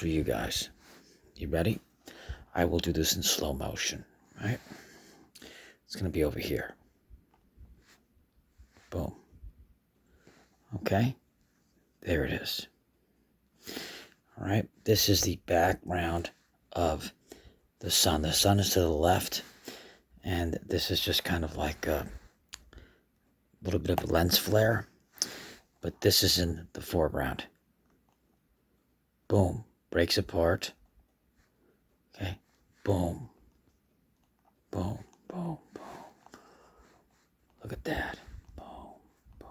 for you guys. You ready? I will do this in slow motion, right? It's going to be over here. Boom. Okay. There it is. All right. This is the background of the sun. The sun is to the left, and this is just kind of like a little bit of a lens flare, but this is in the foreground. Boom. Breaks apart. Okay. Boom. Boom. Boom. Boom. Look at that. Boom. Boom.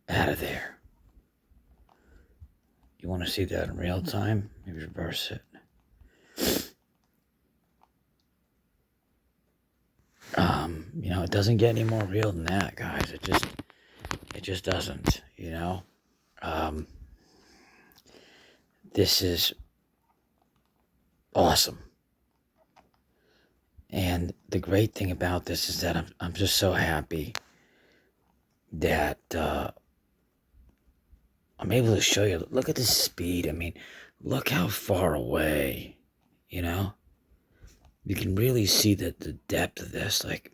Out of there. You want to see that in real time? Maybe reverse it. It doesn't get any more real than that, guys. It just doesn't, This is awesome. And the great thing about this is that I'm just so happy that I'm able to show you. Look at the speed. I mean, look how far away, You can really see the depth of this. Like,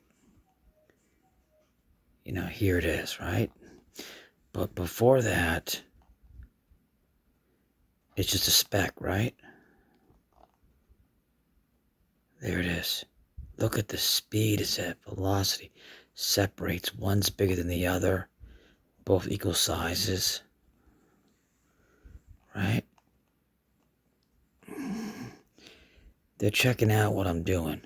here it is, right? But before that, it's just a speck, right? There it is. Look at the speed. It's at velocity. Separates. One's bigger than the other. Both equal sizes. Right? They're checking out what I'm doing.